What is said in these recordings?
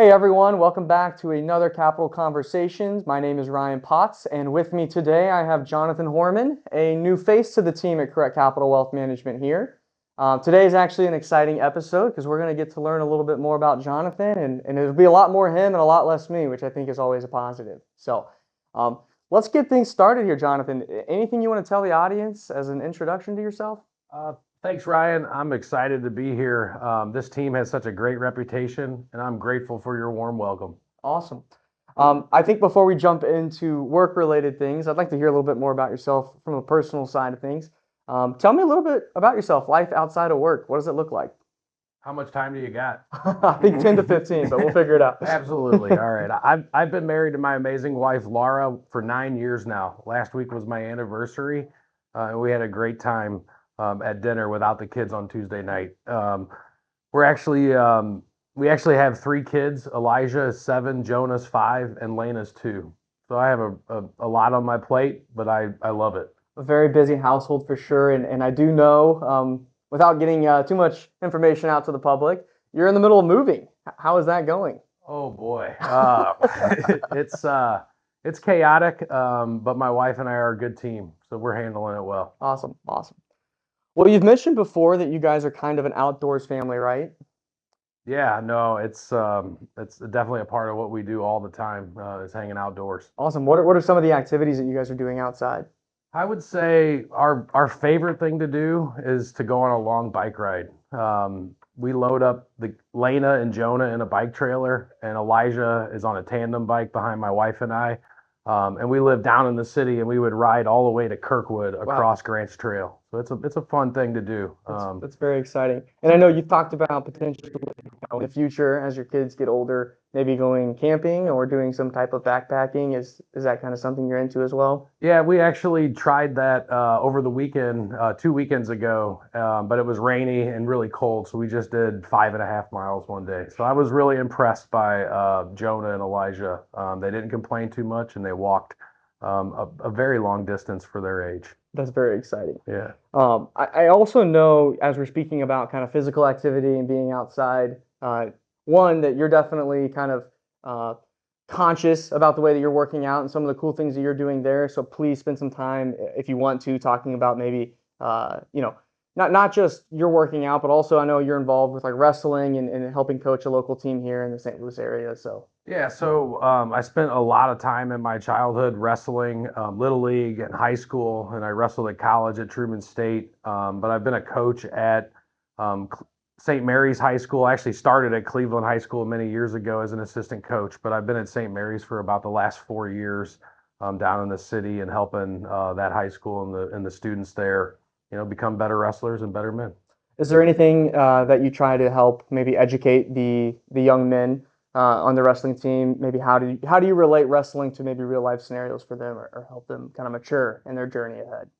Hey everyone, welcome back to another Capital Conversations. My name is Ryan Potts, and with me today I have Jonathan Horman, a new face to the team at Correct Capital Wealth Management here. Today is actually an exciting episode because we're going to get to learn a little bit more about Jonathan, and it'll be a lot more him and a lot less me, which I think is always a positive. Um, let's get things started here, Jonathan. Anything you want to tell the audience as an introduction to yourself? Uh, Thanks, Ryan. I'm excited to be here. This team has such a great reputation, and I'm grateful for your warm welcome. Awesome. I think before we jump into work-related things, I'd like to hear a little bit more about yourself from a personal side of things. Tell me a little bit about yourself, life outside of work. What does it look like? How much time do you got? I think 10 to 15, but we'll figure it out. Absolutely. All right. I've been married to my amazing wife, Laura, for 9 years now. Last week was my anniversary, and we had a great time at dinner without the kids on Tuesday night. We're actually we actually have three kids. Elijah is 7, Jonah's 5, and Lena's 2. So I have a lot on my plate, but I love it. A very busy household for sure, and I do know, without getting too much information out to the public, you're in the middle of moving. How is that going? Oh boy, it's it's chaotic, but my wife and I are a good team, so we're handling it well. Awesome, awesome. Well, you've mentioned before that you guys are kind of an outdoors family, right? Yeah, no, it's definitely a part of what we do all the time, is hanging outdoors. Awesome. What are some of the activities that you guys are doing outside? I would say our favorite thing to do is to go on a long bike ride. We load up the Lena and Jonah in a bike trailer, and Elijah is on a tandem bike behind my wife and I. And we live down in the city, and we would ride all the way to Kirkwood Wow. across Grants Trail. So it's a fun thing to do. That's very exciting. And I know you've talked about potentially, in the future as your kids get older, maybe going camping or doing some type of backpacking. Is that kind of something you're into as well? Yeah, we actually tried that over the weekend, 2 weekends ago, but it was rainy and really cold, so we just did 5.5 miles one day. So I was really impressed by Jonah and Elijah. They didn't complain too much, and they walked a very long distance for their age. That's very exciting. Yeah. I also know, as we're speaking about kind of physical activity and being outside, one, that you're definitely kind of uh, conscious about the way that you're working out and some of the cool things that you're doing there. So please spend some time, if you want to, talking about maybe, not just you're working out, but also I know you're involved with like wrestling and helping coach a local team here in the St. Louis area. So Yeah, so I spent a lot of time in my childhood wrestling, Little League and high school, and I wrestled at college at Truman State. But I've been a coach at St. Mary's High School. I actually started at Cleveland High School many years ago as an assistant coach, but I've been at St. Mary's for about the last 4 years, down in the city and helping that high school and the students there, become better wrestlers and better men. is there anything that you try to help maybe educate the young men on the wrestling team? Maybe how do you relate wrestling to maybe real life scenarios for them, or help them kind of mature in their journey ahead?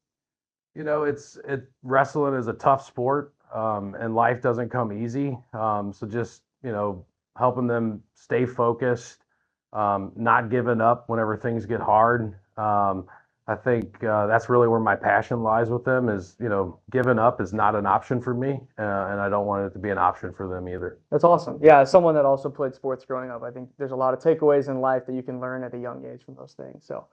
Wrestling is a tough sport, and life doesn't come easy. So just helping them stay focused, not giving up whenever things get hard. I think that's really where my passion lies with them. Is giving up is not an option for me, and I don't want it to be an option for them either. That's awesome. Yeah, as someone that also played sports growing up, I think there's a lot of takeaways in life that you can learn at a young age from those things. So,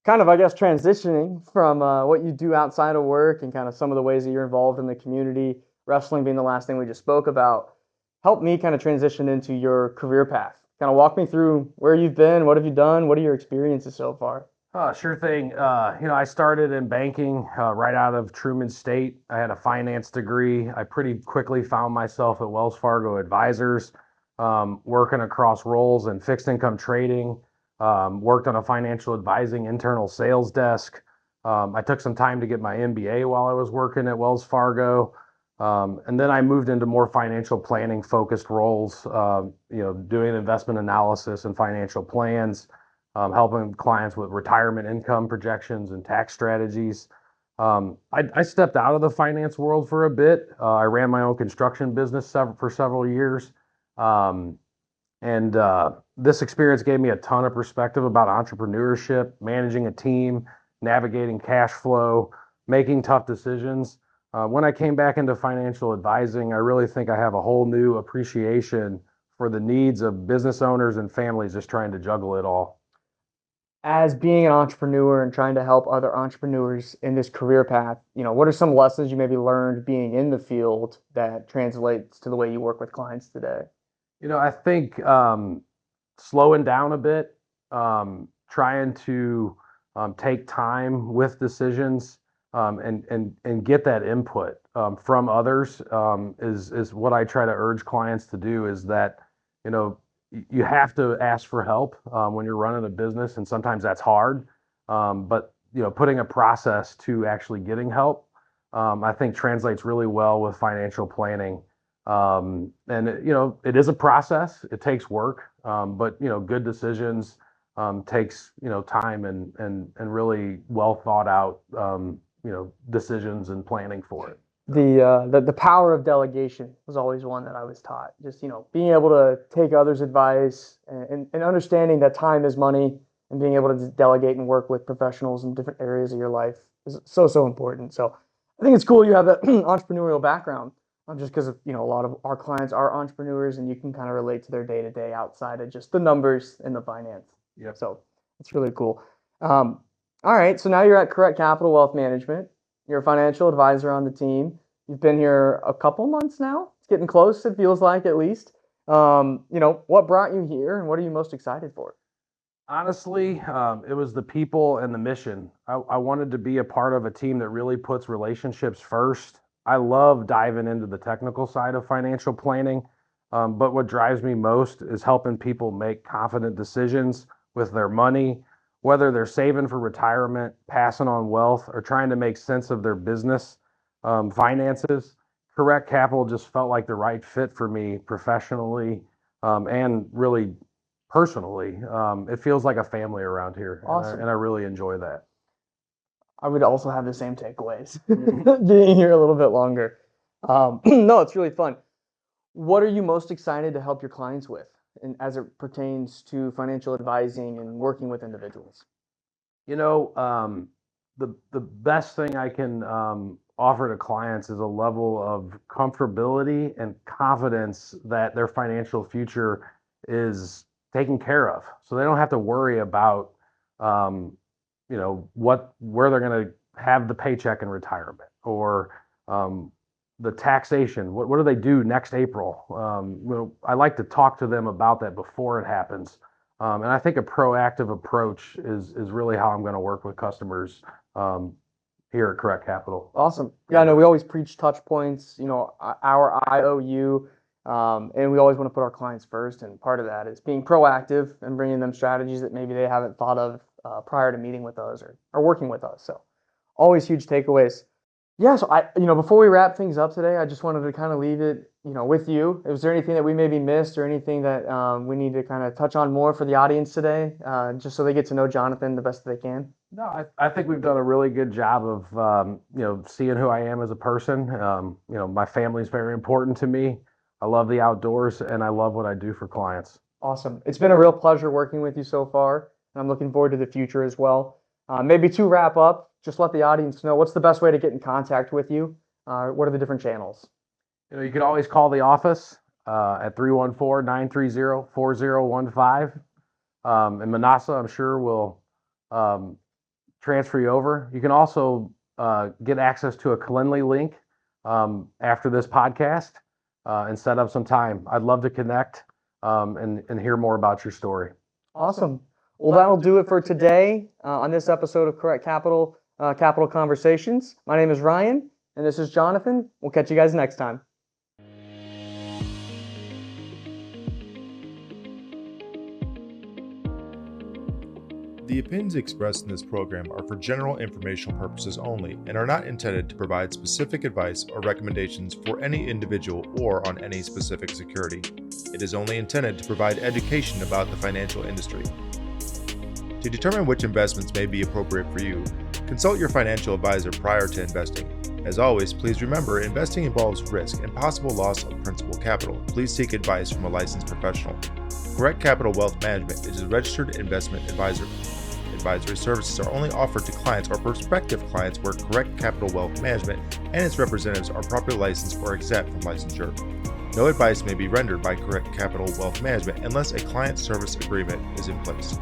kind of, I guess, transitioning from what you do outside of work and kind of some of the ways that you're involved in the community, wrestling being the last thing we just spoke about, help me kind of transition into your career path. Kind of walk me through where you've been, what have you done, what are your experiences so far? Sure thing. I started in banking right out of Truman State. I had a finance degree. I pretty quickly found myself at Wells Fargo Advisors, working across roles in fixed income trading, worked on a financial advising internal sales desk. I took some time to get my MBA while I was working at Wells Fargo. And then I moved into more financial planning focused roles, doing investment analysis and financial plans, helping clients with retirement income projections and tax strategies. I stepped out of the finance world for a bit. I ran my own construction business for several years. And this experience gave me a ton of perspective about entrepreneurship, managing a team, navigating cash flow, making tough decisions. When I came back into financial advising, I really think I have a whole new appreciation for the needs of business owners and families just trying to juggle it all. As being an entrepreneur and trying to help other entrepreneurs in this career path, what are some lessons you maybe learned being in the field that translates to the way you work with clients today? I think slowing down a bit, trying to take time with decisions, and get that input from others is what I try to urge clients to do. Is that you have to ask for help when you're running a business, and sometimes that's hard. But putting a process to actually getting help, I think translates really well with financial planning. And it is a process. It takes work, but good decisions takes time and really well thought out decisions and planning for it. The power of delegation was always one that I was taught. Just being able to take others' advice and understanding that time is money, and being able to delegate and work with professionals in different areas of your life is so important. So I think it's cool you have that entrepreneurial background. Just because a lot of our clients are entrepreneurs, and you can kind of relate to their day to day outside of just the numbers and the finance. Yeah. So it's really cool. All right, so now you're at Correct Capital Wealth Management. You're a financial advisor on the team. You've been here a couple months now. It's getting close, it feels like, at least. What brought you here, and what are you most excited for? Honestly, it was the people and the mission. I wanted to be a part of a team that really puts relationships first. I love diving into the technical side of financial planning, but what drives me most is helping people make confident decisions with their money, whether they're saving for retirement, passing on wealth, or trying to make sense of their business finances. Correct Capital just felt like the right fit for me professionally, and really personally. It feels like a family around here. Awesome. And I really enjoy that. I would also have the same takeaways being here a little bit longer. No, it's really fun. What are you most excited to help your clients with, and as it pertains to financial advising and working with individuals? The best thing I can offer to clients is a level of comfortability and confidence that their financial future is taken care of, so they don't have to worry about where they're going to have the paycheck in retirement, or the taxation. What do they do next April? I like to talk to them about that before it happens. And I think a proactive approach is really how I'm going to work with customers here at Correct Capital. Awesome. Yeah, I know we always preach touch points, our IOU, and we always want to put our clients first. And part of that is being proactive and bringing them strategies that maybe they haven't thought of prior to meeting with us or working with us. So always huge takeaways. Yeah, so before we wrap things up today, I just wanted to kind of leave it, with you. Was there anything that we maybe missed, or anything that we need to kind of touch on more for the audience today, just so they get to know Jonathan the best that they can? No, I think we've done a really good job of, seeing who I am as a person. My family is very important to me. I love the outdoors, and I love what I do for clients. Awesome. It's been a real pleasure working with you so far, and I'm looking forward to the future as well. Maybe to wrap up, just let the audience know, what's the best way to get in contact with you? What are the different channels? You can always call the office at 314-930-4015. And Manasa, I'm sure, will transfer you over. You can also get access to a Calendly link after this podcast and set up some time. I'd love to connect and hear more about your story. Awesome. Well, that'll do it for today on this episode of Correct Capital Capital Conversations. My name is Ryan, and this is Jonathan. We'll catch you guys next time. The opinions expressed in this program are for general informational purposes only and are not intended to provide specific advice or recommendations for any individual or on any specific security. It is only intended to provide education about the financial industry. To determine which investments may be appropriate for you, consult your financial advisor prior to investing. As always, please remember, investing involves risk and possible loss of principal capital. Please seek advice from a licensed professional. Correct Capital Wealth Management is a registered investment advisor. Advisory services are only offered to clients or prospective clients where Correct Capital Wealth Management and its representatives are properly licensed or exempt from licensure. No advice may be rendered by Correct Capital Wealth Management unless a client service agreement is in place.